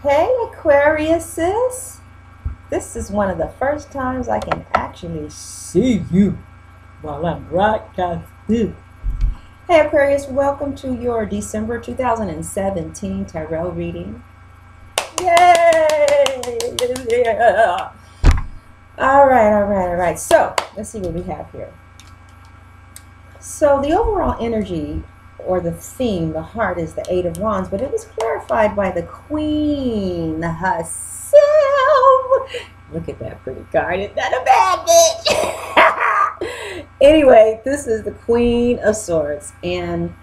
Hey Aquariuses, this is one of the first times I can actually see you while I'm broadcasting. Hey Aquarius, welcome to your December 2017 tarot reading. Yay! Yeah. All right. So let's see what we have here. So the overall energy or the theme, the heart, is the Eight of Wands, but it was clarified by the Queen herself. Look at that pretty card. Isn't that a bad bitch? Anyway, this is the Queen of Swords. And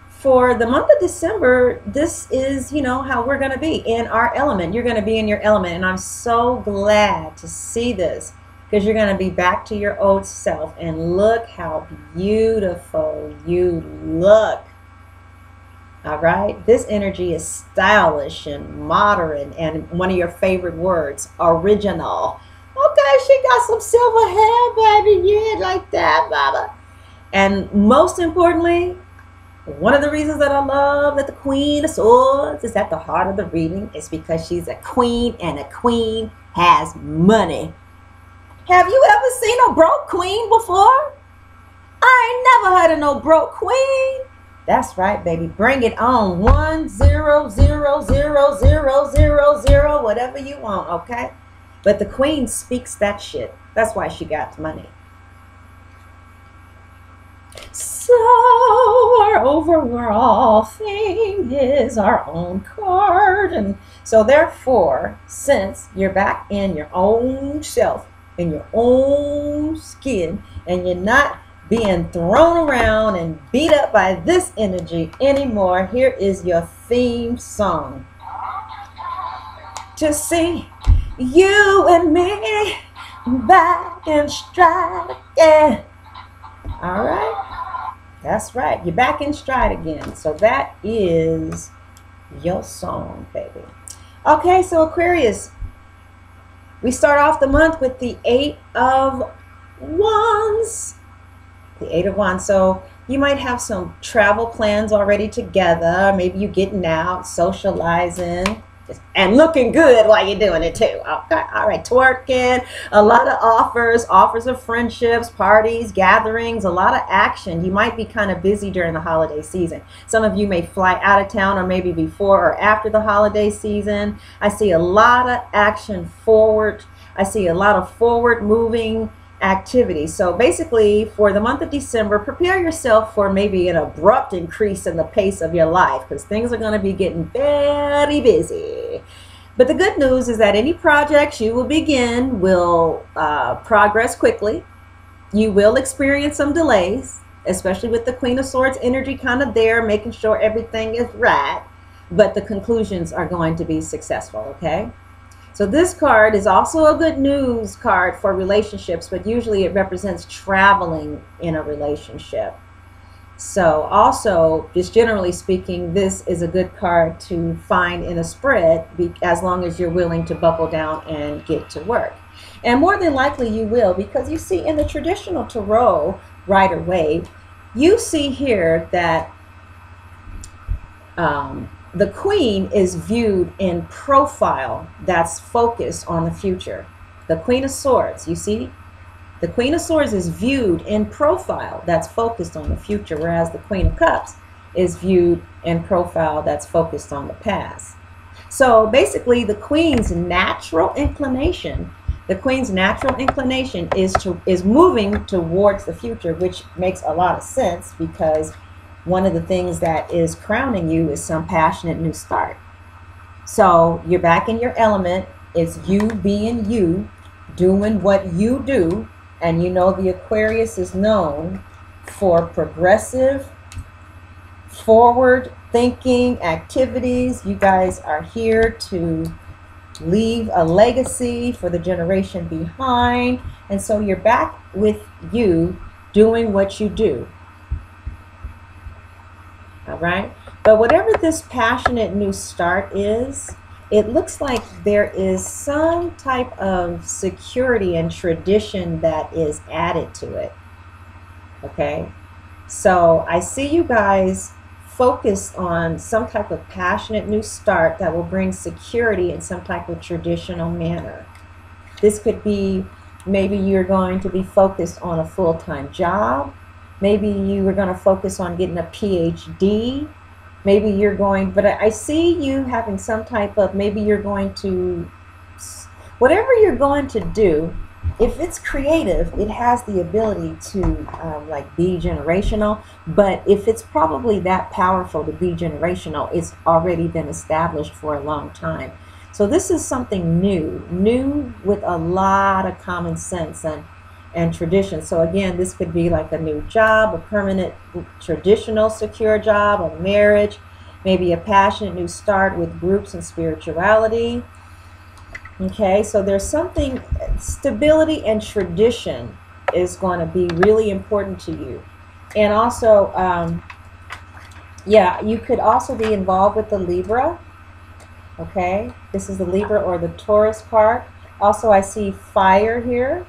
for the month of December, this is, how we're going to be in our element. You're going to be in your element. And I'm so glad to see this, because you're going to be back to your old self. And look how beautiful you look. All right. This energy is stylish and modern, and one of your favorite words, original. Okay, she got some silver hair, baby. Yeah, like that, Baba. And most importantly, one of the reasons that I love that the Queen of Swords is at the heart of the reading is because she's a queen, and a queen has money. Have you ever seen a broke queen before? I ain't never heard of no broke queen. That's right, baby. Bring it on. 1 0 0 0 0 0 0, whatever you want, okay? But the queen speaks that shit. That's why she got the money. So our overall thing is our own card. And so therefore, since you're back in your own self, in your own skin, and you're not being thrown around and beat up by this energy anymore, here is your theme song. To see you and me back in stride again. All right. That's right. You're back in stride again. So that is your song, baby. Okay, so Aquarius, we start off the month with the Eight of Wands. The Eight of Wands. So you might have some travel plans already together. Maybe you're getting out, socializing, and looking good while you're doing it too. Okay, all right, twerking, a lot of offers of friendships, parties, gatherings, a lot of action. You might be kind of busy during the holiday season. Some of you may fly out of town, or maybe before or after the holiday season. I see a lot of action forward. I see a lot of forward moving activity. So basically, for the month of December, prepare yourself for maybe an abrupt increase in the pace of your life, because things are going to be getting very busy. But the good news is that any projects you will begin will progress quickly. You will experience some delays, especially with the Queen of Swords energy kind of there, making sure everything is right. But the conclusions are going to be successful, okay? So this card is also a good news card for relationships, but usually it represents traveling in a relationship. So also, just generally speaking, this is a good card to find in a spread, as long as you're willing to buckle down and get to work. And more than likely you will, because you see in the traditional tarot Rider-Waite, you see here that the Queen is viewed in profile that's focused on the future. The Queen of Swords, you see? The Queen of Swords is viewed in profile that's focused on the future, whereas the Queen of Cups is viewed in profile that's focused on the past. So basically, the Queen's natural inclination is moving towards the future, which makes a lot of sense, because one of the things that is crowning you is some passionate new start. So you're back in your element. It's you being you, doing what you do. And you know the Aquarius is known for progressive, forward-thinking activities. You guys are here to leave a legacy for the generation behind. And so you're back with you doing what you do. All right. But whatever this passionate new start is, it looks like there is some type of security and tradition that is added to it. Okay. So I see you guys focus on some type of passionate new start that will bring security in some type of traditional manner. This could be, maybe you're going to be focused on a full-time job. Maybe you were going to focus on getting a PhD. Maybe you're going, but I see you having some type of, maybe you're going to, whatever you're going to do, if it's creative, it has the ability to like be generational. But if it's probably that powerful to be generational, it's already been established for a long time. So this is something new with a lot of common sense and tradition. So again, this could be like a new job, a permanent traditional secure job, a marriage, maybe a passionate new start with groups and spirituality. Okay, so there's something, stability and tradition is going to be really important to you. And also, yeah, you could also be involved with the Libra. Okay, this is the Libra or the Taurus part. Also, I see fire here.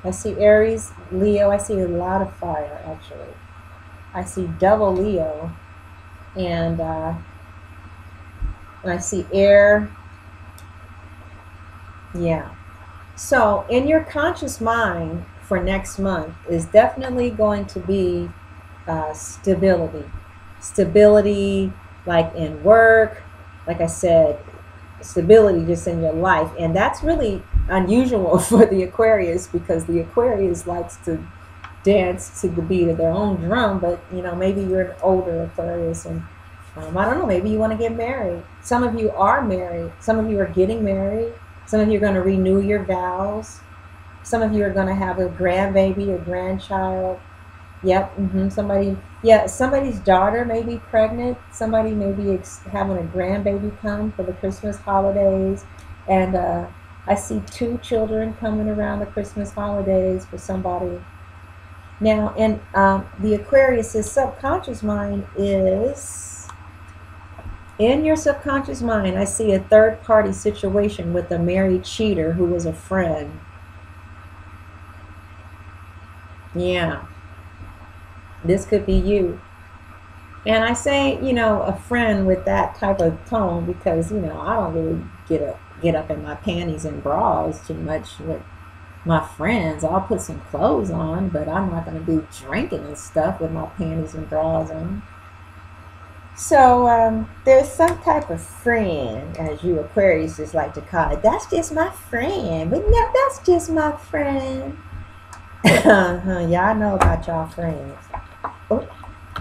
I see Aries, Leo. I see a lot of fire, actually. I see double Leo. And I see air. Yeah. So in your conscious mind for next month is definitely going to be stability. Stability, like in work, like I said, stability just in your life. And that's really unusual for the Aquarius, because the Aquarius likes to dance to the beat of their own drum. But you know, maybe you're an older Aquarius, and I don't know, maybe you want to get married. Some of you are married. Some of you are getting married. Some of you are going to renew your vows. Some of you are going to have a grandbaby or grandchild. Yep. Somebody, yeah, somebody's daughter may be pregnant. Somebody may be having a grandbaby come for the Christmas holidays. And I see 2 children coming around the Christmas holidays for somebody. Now, in the Aquarius's subconscious mind is, in your subconscious mind, I see a third-party situation with a married cheater who was a friend. Yeah. This could be you. And I say, you know, a friend with that type of tone because, you know, I don't really get up in my panties and bras too much with my friends. I'll put some clothes on, but I'm not going to be drinking and stuff with my panties and bras on. So there's some type of friend, as you Aquarius just like to call it. That's just my friend. But no, that's just my friend. Y'all know about y'all friends. Oh,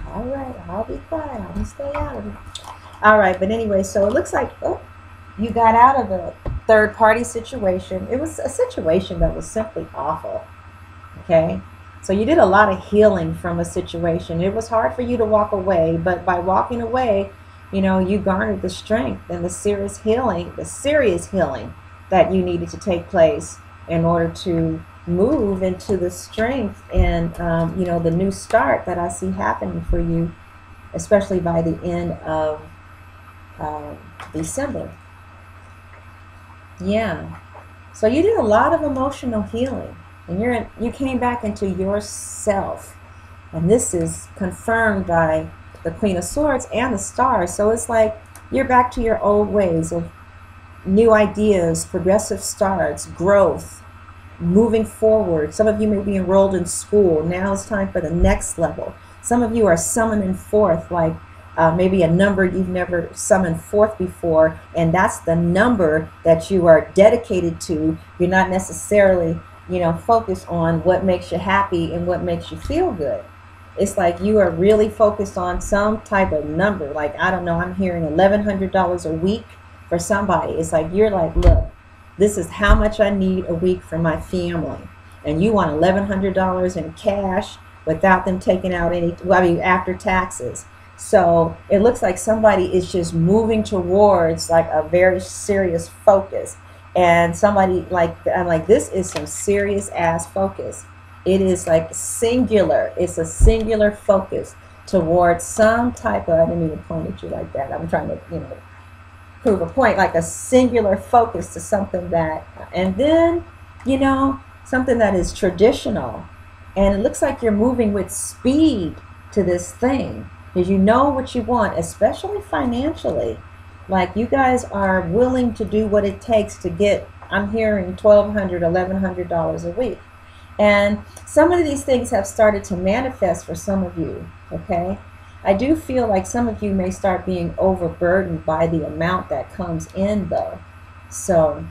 all right, I'll be quiet. I'm going to stay out of it. All right, but anyway, so it looks like you got out of a third-party situation. It was a situation that was simply awful. Okay? So you did a lot of healing from a situation. It was hard for you to walk away, but by walking away, you know, you garnered the strength and the serious healing that you needed to take place in order to move into the strength and, you know, the new start that I see happening for you, especially by the end of December. Yeah. So you did a lot of emotional healing. And you came back into yourself. And this is confirmed by the Queen of Swords and the Stars. So it's like you're back to your old ways of new ideas, progressive starts, growth, moving forward. Some of you may be enrolled in school. Now it's time for the next level. Some of you are summoning forth like maybe a number you've never summoned forth before. And that's the number that you are dedicated to. You're not necessarily, you know, focus on what makes you happy and what makes you feel good. It's like you are really focused on some type of number. Like, I don't know, I'm hearing $1,100 a week for somebody. It's like, you're like, look, this is how much I need a week for my family. And you want $1,100 in cash without them taking out any, well, I mean, after taxes. So it looks like somebody is just moving towards like a very serious focus. And somebody like, I'm like, this is some serious ass focus. It is like singular. It's a singular focus towards some type of, I didn't even point at you like that. I'm trying to, you know, prove a point, like a singular focus to something that, and then, you know, something that is traditional. And it looks like you're moving with speed to this thing. because you know what you want, especially financially. Like, you guys are willing to do what it takes to get, I'm hearing $1,200, $1,100 a week. And some of these things have started to manifest for some of you, okay? I do feel like some of you may start being overburdened by the amount that comes in, though. So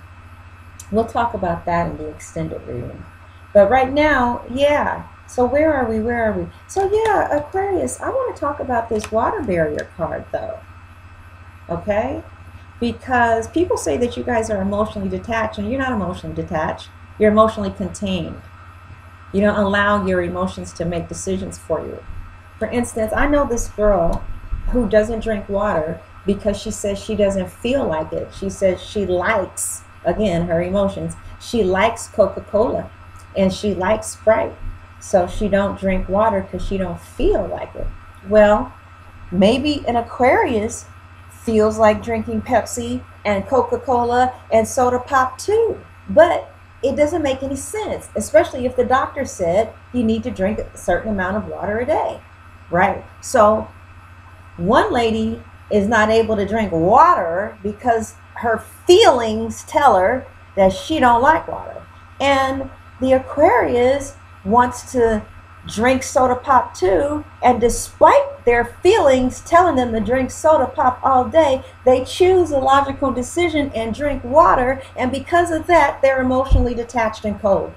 we'll talk about that in the extended reading. But right now, yeah. So where are we? Where are we? So yeah, Aquarius, I want to talk about this water barrier card, though. Okay? Because people say that you guys are emotionally detached, and you're not emotionally detached. You're emotionally contained. You don't allow your emotions to make decisions for you. For instance, I know this girl who doesn't drink water because she says she doesn't feel like it. She says she likes, again, her emotions. She likes Coca-Cola and she likes Sprite. So she don't drink water because she don't feel like it. Well, maybe an Aquarius feels like drinking Pepsi and Coca-Cola and soda pop too. But it doesn't make any sense, especially if the doctor said you need to drink a certain amount of water a day, right? So one lady is not able to drink water because her feelings tell her that she don't like water. And the Aquarius wants to drink soda pop too, and despite their feelings telling them to drink soda pop all day, they choose a logical decision and drink water, and because of that, they're emotionally detached and cold.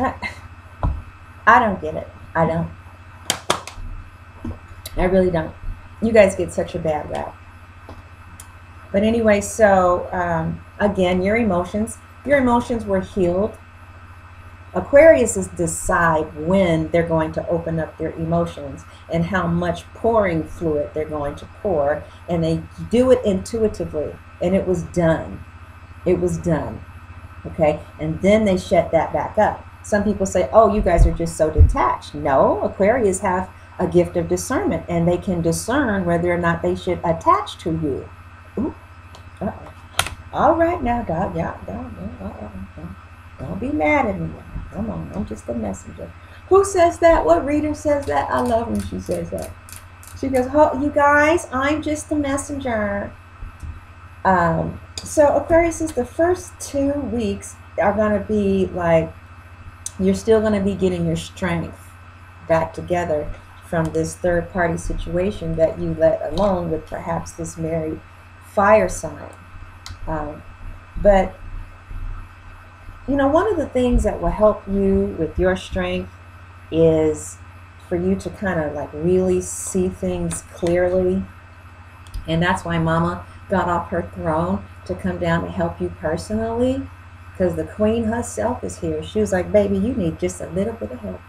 I don't get it. I don't. I really don't. You guys get such a bad rap. But anyway, so again, your emotions were healed. Aquariuses decide when they're going to open up their emotions and how much pouring fluid they're going to pour, and they do it intuitively, and it was done. It was done. Okay? And then they shut that back up. Some people say, oh, you guys are just so detached. No, Aquarius have a gift of discernment, and they can discern whether or not they should attach to you. Ooh. Uh-oh. All right now, God, yeah, don't be mad at me. Come on, I'm just a messenger. Who says that? What reader says that? I love when she says that. She goes, oh, you guys, I'm just a messenger. So Aquarius, is the first 2 weeks are going to be like, you're still going to be getting your strength back together from this third party situation that you let alone with perhaps this married fire sign. But you know, one of the things that will help you with your strength is for you to kind of like really see things clearly. And that's why Mama got off her throne to come down to help you personally, because the queen herself is here. She was like, baby, you need just a little bit of help.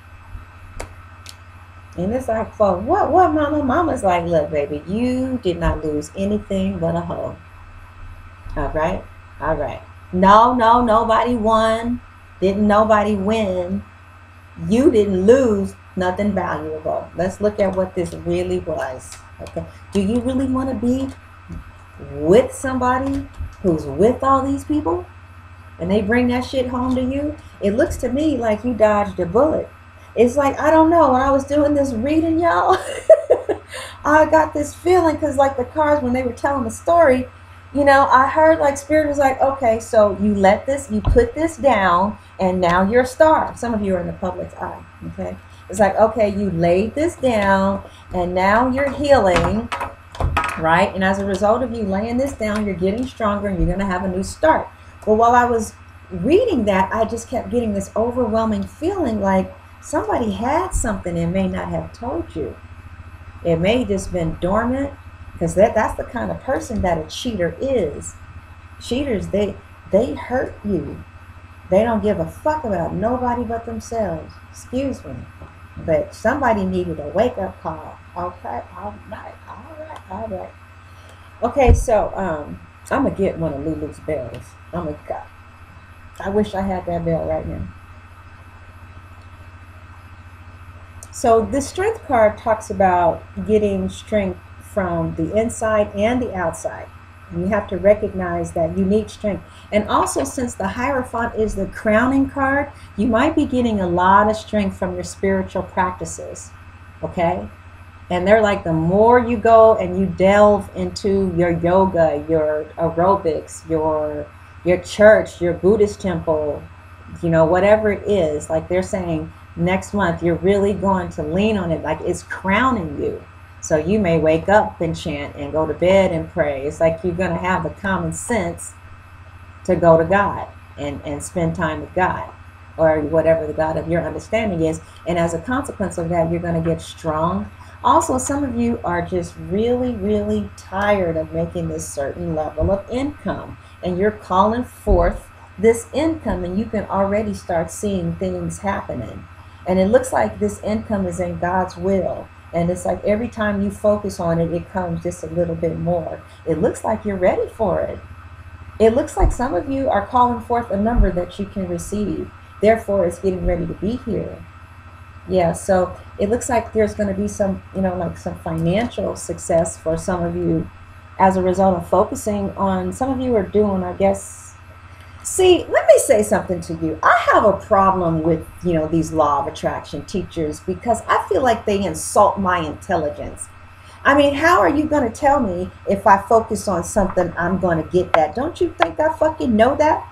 And it's like, for what, Mama? Mama's like, look, baby, you did not lose anything but a hoe. All right? All right. No, nobody won. Didn't nobody win. You didn't lose nothing valuable. Let's look at what this really was. Okay. Do you really want to be with somebody who's with all these people and they bring that shit home to you? It looks to me like you dodged a bullet. It's like, I don't know, when I was doing this reading, y'all, I got this feeling, because like the cards, when they were telling the story, you know, I heard like Spirit was like, okay, so you put this down, and now you're a star. Some of you are in the public's eye, okay? It's like, okay, you laid this down, and now you're healing, right? And as a result of you laying this down, you're getting stronger, and you're going to have a new start. Well, while I was reading that, I just kept getting this overwhelming feeling like somebody had something and may not have told you. It may have just been dormant. Because that's the kind of person that a cheater is. Cheaters, they hurt you. They don't give a fuck about nobody but themselves. Excuse me. But somebody needed a wake-up call. Okay, all right. Okay, so I'm going to get one of Lulu's bells. I wish I had that bell right now. So the strength card talks about getting strength from the inside and the outside. And you have to recognize that you need strength. And also, since the Hierophant is the crowning card, you might be getting a lot of strength from your spiritual practices. Okay? And they're like, the more you go and you delve into your yoga, your aerobics, your church, your Buddhist temple, you know, whatever it is, like they're saying next month you're really going to lean on it, like it's crowning you. So you may wake up and chant and go to bed and pray. It's like you're going to have the common sense to go to God and spend time with God, or whatever the God of your understanding is. And as a consequence of that, you're going to get strong. Also, some of you are just really, really tired of making this certain level of income, and you're calling forth this income, and you can already start seeing things happening. And it looks like this income is in God's will. And it's like every time you focus on it, it comes just a little bit more. It looks like you're ready for it. It looks like some of you are calling forth a number that you can receive. Therefore, it's getting ready to be here. Yeah, so it looks like there's going to be some, you know, like some financial success for some of you as a result of focusing on, some of you are doing, I guess. See, let me say something to you. I have a problem with, you know, these law of attraction teachers, because I feel like they insult my intelligence. I mean, how are you going to tell me if I focus on something, I'm going to get that? Don't you think I fucking know that?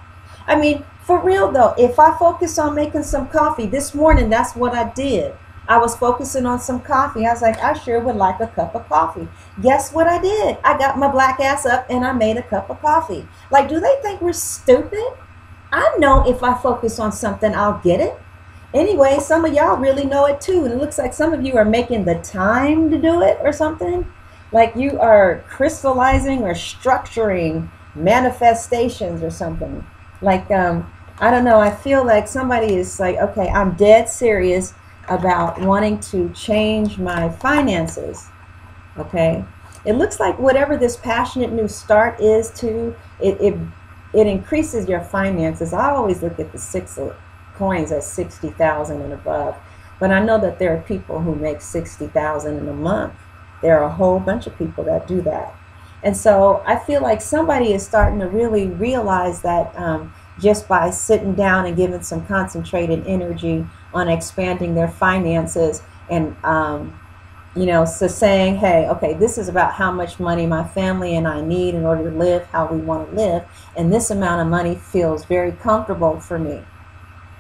I mean, for real though, if I focus on making some coffee this morning, that's what I did. I was focusing on some coffee. I was like, I sure would like a cup of coffee. Guess what I did? I got my black ass up and I made a cup of coffee. Like, do they think we're stupid? I know if I focus on something, I'll get it. Anyway, some of y'all really know it too. And it looks like some of you are making the time to do it or something. Like you are crystallizing or structuring manifestations or something. Like, I don't know. I feel like somebody is like, okay, I'm dead serious about wanting to change my finances. Okay. It looks like whatever this passionate new start is too, it increases your finances. I always look at the 6 of coins as 60,000 and above, but I know that there are people who make 60,000 in a month. There are a whole bunch of people that do that. And so I feel like somebody is starting to really realize that just by sitting down and giving some concentrated energy on expanding their finances and, you know, so saying, hey, okay, this is about how much money my family and I need in order to live how we want to live. And this amount of money feels very comfortable for me.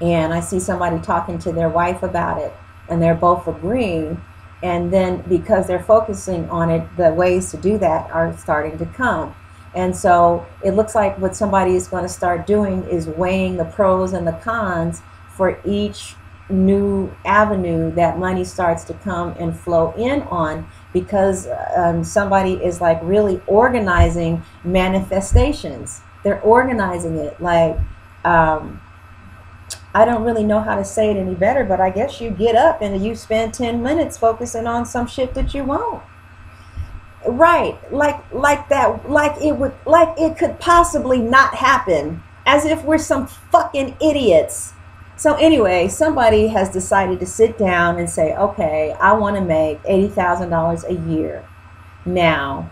And I see somebody talking to their wife about it, and they're both agreeing. And then because they're focusing on it, the ways to do that are starting to come. And so it looks like what somebody is going to start doing is weighing the pros and the cons for each new avenue that money starts to come and flow in on, because somebody is like really organizing manifestations. They're organizing it like, I don't really know how to say it any better, but I guess you get up and you spend 10 minutes focusing on some shit that you want. Right, like that, like it could possibly not happen, as if we're some fucking idiots. So anyway, somebody has decided to sit down and say, okay, I want to make $80,000 a year. Now,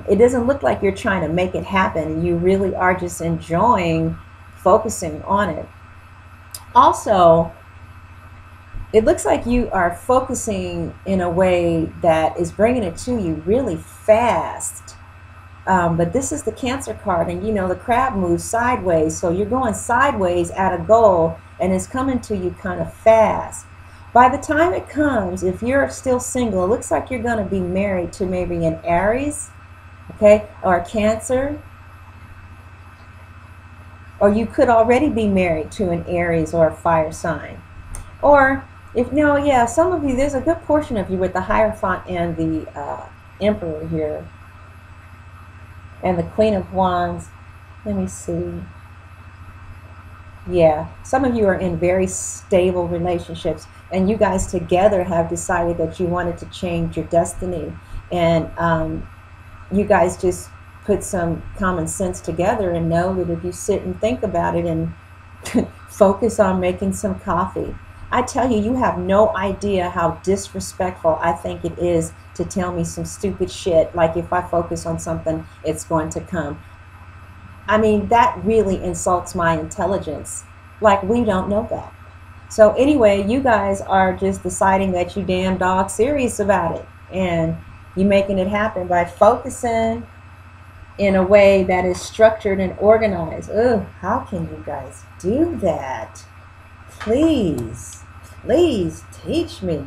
it doesn't look like you're trying to make it happen. You really are just enjoying focusing on it. Also, it looks like you are focusing in a way that is bringing it to you really fast. But this is the Cancer card, and you know the crab moves sideways, so you're going sideways at a goal, and it's coming to you kind of fast. By the time it comes, if you're still single, it looks like you're going to be married to maybe an Aries, okay, or a Cancer. Or you could already be married to an Aries or a fire sign. Or, if no, yeah, some of you, there's a good portion of you with the Hierophant and the Emperor here. And the Queen of Wands. Let me see. Yeah, some of you are in very stable relationships. And you guys together have decided that you wanted to change your destiny. And you guys just put some common sense together and know that if you sit and think about it and focus on making some coffee. I tell you, you have no idea how disrespectful I think it is to tell me some stupid shit like if I focus on something, it's going to come. I mean, that really insults my intelligence. Like, we don't know that. So anyway, you guys are just deciding that you damn dog serious about it. And you're making it happen by focusing in a way that is structured and organized. Ugh, how can you guys do that? Please, please teach me.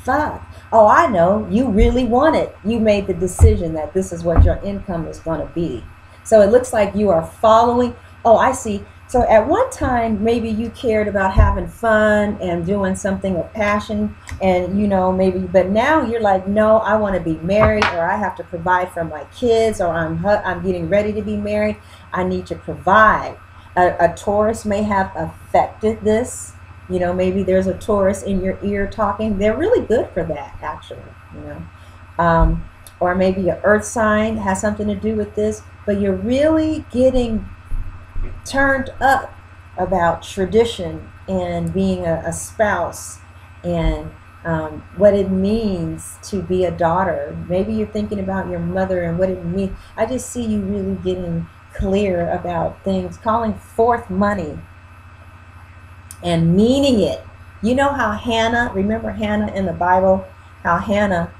Fuck. Oh, I know. You really want it. You made the decision that this is what your income is going to be. So it looks like you are following. Oh, I see. So at one time, maybe you cared about having fun and doing something of passion, and maybe, but now you're like, no, I want to be married, or I have to provide for my kids, or I'm getting ready to be married. I need to provide. A Taurus may have affected this. Maybe there's a Taurus in your ear talking. They're really good for that, actually. Or maybe an earth sign has something to do with this, but you're really getting turned up about tradition and being a spouse, and what it means to be a daughter. Maybe you're thinking about your mother and what it means. I just see you really getting clear about things, calling forth money and meaning it. You know how Hannah, remember Hannah in the Bible, how Hannah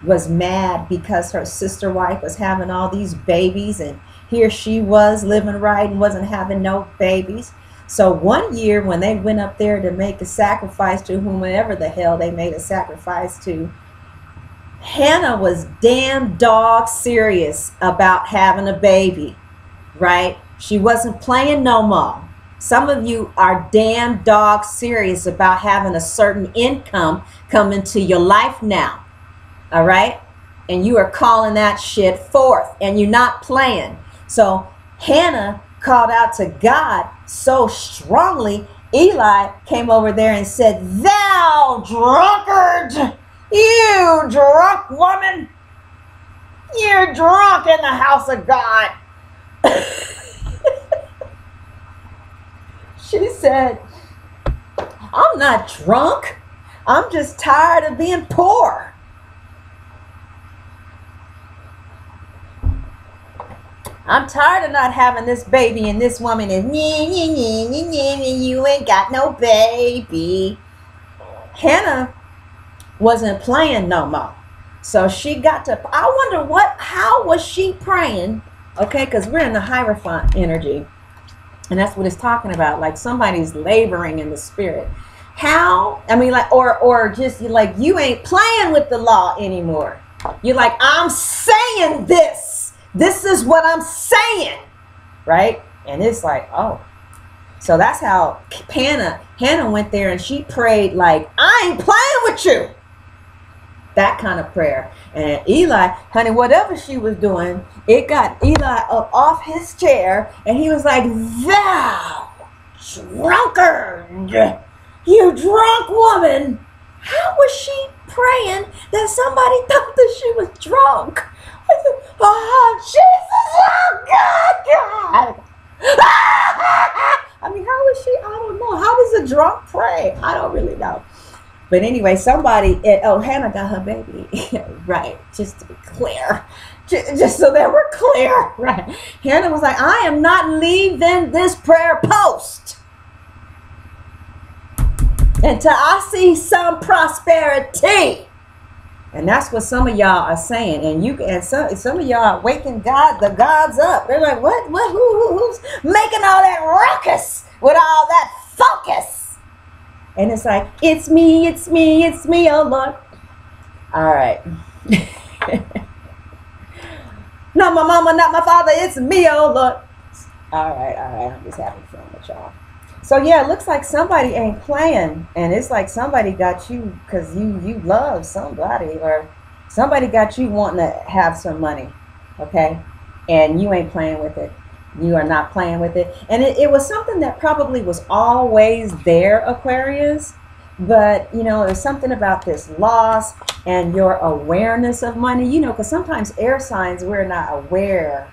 was mad because her sister wife was having all these babies, and here she was living right and wasn't having no babies. So one year when they went up there to make a sacrifice to whomever the hell they made a sacrifice to, Hannah was damn dog serious about having a baby, right? She wasn't playing no more. Some of you are damn dog serious about having a certain income come into your life now, all right? And you are calling that shit forth, and you're not playing. So Hannah called out to God so strongly, Eli came over there and said, "Thou drunkard, you drunk woman, you're drunk in the house of God." She said, "I'm not drunk. I'm just tired of being poor." I'm tired of not having this baby, and this woman is, you ain't got no baby. Hannah wasn't playing no more. So she got to, I wonder how was she praying? Okay, because we're in the Hierophant energy. And that's what it's talking about. Like somebody's laboring in the spirit. How, I mean, like, or just like, you ain't playing with the law anymore. You're like, I'm saying this. This is what I'm saying, right? And it's like, oh. So that's how Hannah went there, and she prayed like, I ain't playing with you. That kind of prayer. And Eli, honey, whatever she was doing, it got Eli up off his chair, and he was like, "Thou drunkard, you drunk woman." How was she praying that somebody thought that she was drunk? Oh, Jesus, oh, God. I mean, how is she? I don't know. How does a drunk pray? I don't really know. But anyway, Hannah got her baby. Right, just to be clear. Just so that we're clear. Right. Hannah was like, I am not leaving this prayer post until I see some prosperity. And that's what some of y'all are saying. And some of y'all are waking the gods up. They're like, what? Who's making all that ruckus with all that focus? And it's like, it's me, oh Lord. All right. Not my mama, not my father, it's me, oh Lord. All right. I'm just having fun with y'all. So yeah, it looks like somebody ain't playing, and it's like somebody got you because you love somebody, or somebody got you wanting to have some money, okay? And you ain't playing with it. You are not playing with it. And it was something that probably was always there, Aquarius, but it was something about this loss and your awareness of money, because sometimes air signs, we're not aware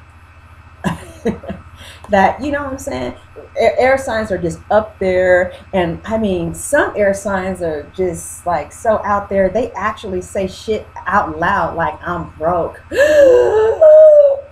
that, you know what I'm saying? Air signs are just up there. And I mean, some air signs are just like so out there. They actually say shit out loud like, I'm broke. Oh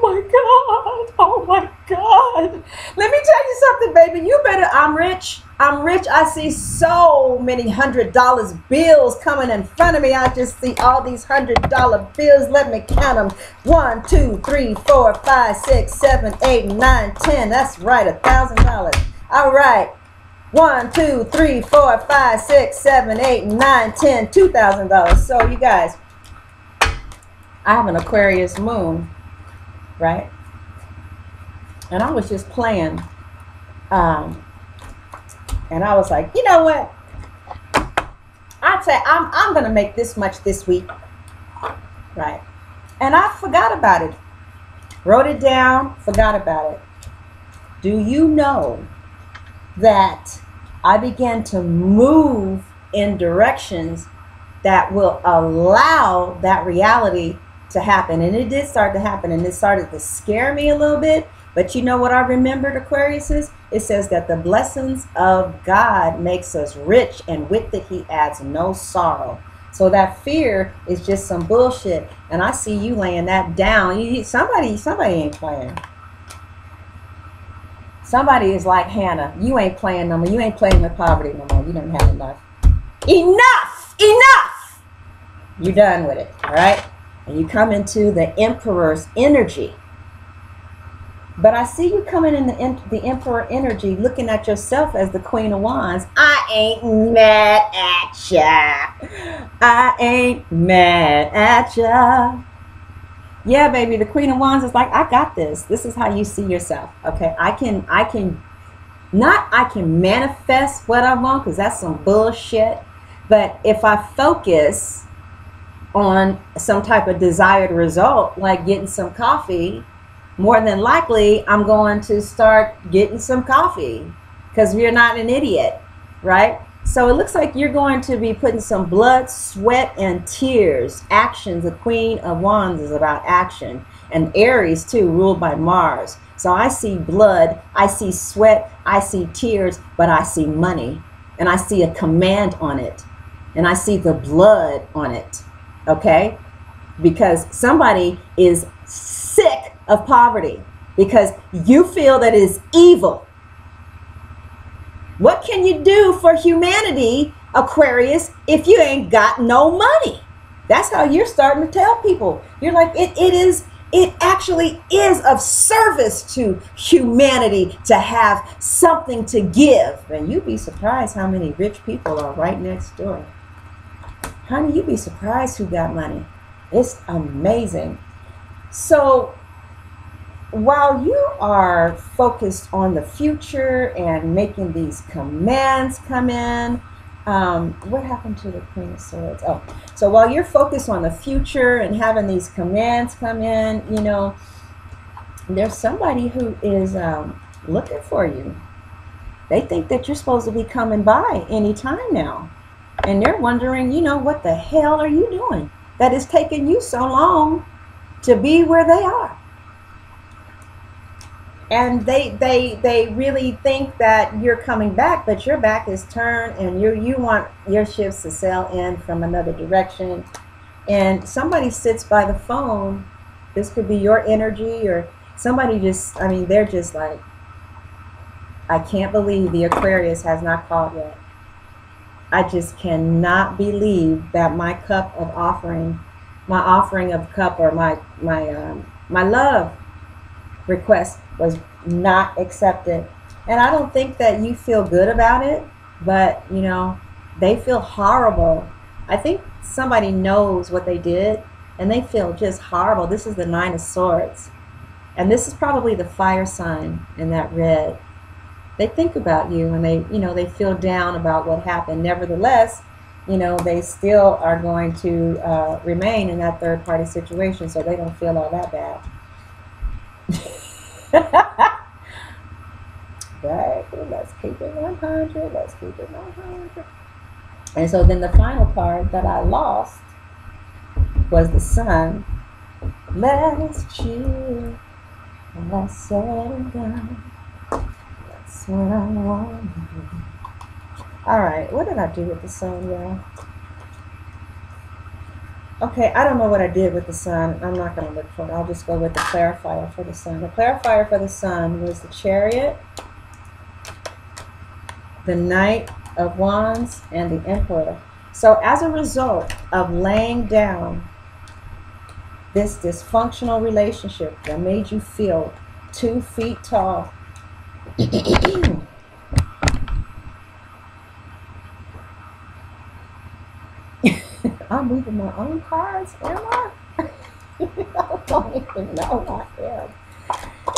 my God. Oh my God. Let me tell you something, baby. You better, I'm rich. I'm rich. I see so many $100 bills coming in front of me. I just see all these $100 bills. Let me count them. 1, 2, 3, 4, 5, 6, 7, 8, 9, 10. That's right, $1,000. All right. 1, 2, 3, 4, 5, 6, 7, 8, 9, 10, $2,000. So you guys, I have an Aquarius moon, right? And I was just playing, and I was like, you know what? I'd say I'm gonna make this much this week, right? And I forgot about it. Wrote it down, forgot about it. Do you know that I began to move in directions that will allow that reality to happen? And it did start to happen, and it started to scare me a little bit. But you know what I remembered, Aquarius, is? It says that the blessings of God makes us rich, and with it he adds no sorrow. So that fear is just some bullshit. And I see you laying that down. Somebody ain't playing. Somebody is like Hannah. You ain't playing no more. You ain't playing with poverty no more. You don't have enough. Enough! Enough! You're done with it, all right? And you come into the Emperor's energy. But I see you coming in the Emperor energy, looking at yourself as the Queen of Wands. I ain't mad at ya. I ain't mad at ya. Yeah, baby, the Queen of Wands is like, I got this. This is how you see yourself. Okay, I can manifest what I want, because that's some bullshit. But if I focus on some type of desired result, like getting some coffee, more than likely, I'm going to start getting some coffee, because you're not an idiot, right? So it looks like you're going to be putting some blood, sweat, and tears. Actions. The Queen of Wands is about action. And Aries, too, ruled by Mars. So I see blood, I see sweat, I see tears, but I see money. And I see a command on it. And I see the blood on it, okay? Because somebody is sick of poverty, because you feel that it is evil. What can you do for humanity, Aquarius, if you ain't got no money? That's how you're starting to tell people. You're like, it actually is of service to humanity to have something to give. And you'd be surprised how many rich people are right next door. Honey, you'd be surprised who got money. It's amazing. So while you are focused on the future and making these commands come in, what happened to the Queen of Swords? Oh, so while you're focused on the future and having these commands come in, you know, there's somebody who is looking for you. They think that you're supposed to be coming by any time now. And they're wondering, you know, what the hell are you doing that is taking you so long to be where they are? And they really think that you're coming back, but your back is turned, and you want your ships to sail in from another direction. And somebody sits by the phone. This could be your energy, or somebody just, I mean, they're just like, I can't believe the Aquarius has not called yet. I just cannot believe that my cup of offering, my offering of cup, or my love request was not accepted. And I don't think that you feel good about it, but you know, they feel horrible. I think somebody knows what they did, and they feel just horrible. This is the 9 of Swords, and this is probably the fire sign in that red. They think about you, and they, you know, they feel down about what happened. Nevertheless, you know, they still are going to remain in that third party situation, so they don't feel all that bad. Right, let's keep it 100. Let's keep it 100. And so then the final card that I lost was the Sun. Let's chill and let's settle down. That's what I want to do. All right, what did I do with the Sun, y'all? Okay, I don't know what I did with the sun. I'm not going to look for it. I'll just go with the clarifier for the sun. The clarifier for the sun was the Chariot, the Knight of Wands, and the Emperor. So as a result of laying down this dysfunctional relationship that made you feel 2 feet tall, I'm moving my own cards, am I? I don't even know I am.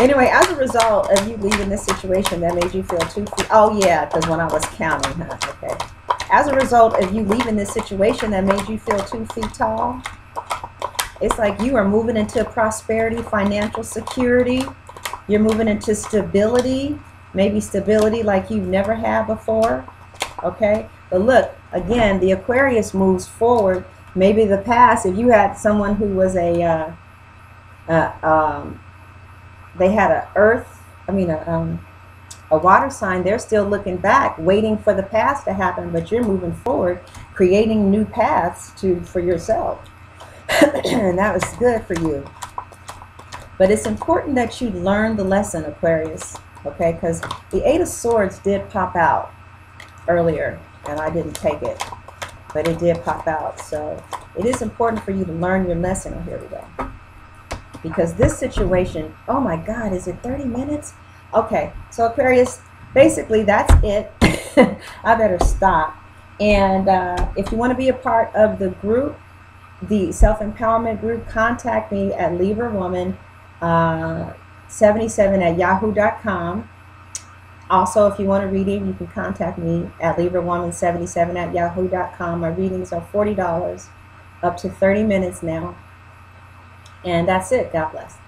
Anyway, as a result of you leaving this situation that made you feel 2 feet, oh yeah, because when I was counting, huh? Okay. As a result of you leaving this situation that made you feel 2 feet tall, it's like you are moving into prosperity, financial security. You're moving into stability, maybe stability like you've never had before. Okay. But look, again, the Aquarius moves forward. Maybe the past, if you had someone who was they had a water sign, they're still looking back, waiting for the past to happen, but you're moving forward, creating new paths for yourself. And that was good for you. But it's important that you learn the lesson, Aquarius, okay? Because the Eight of Swords did pop out earlier, and I didn't take it, but it did pop out. So it is important for you to learn your lesson. Oh, here we go. Because this situation, oh my God, is it 30 minutes? Okay, so Aquarius, basically that's it. I better stop. And if you want to be a part of the group, the self-empowerment group, contact me at LibraWoman77@yahoo.com. Also, if you want a reading, you can contact me at LibraWoman77@yahoo.com. My readings are $40, up to 30 minutes now. And that's it. God bless.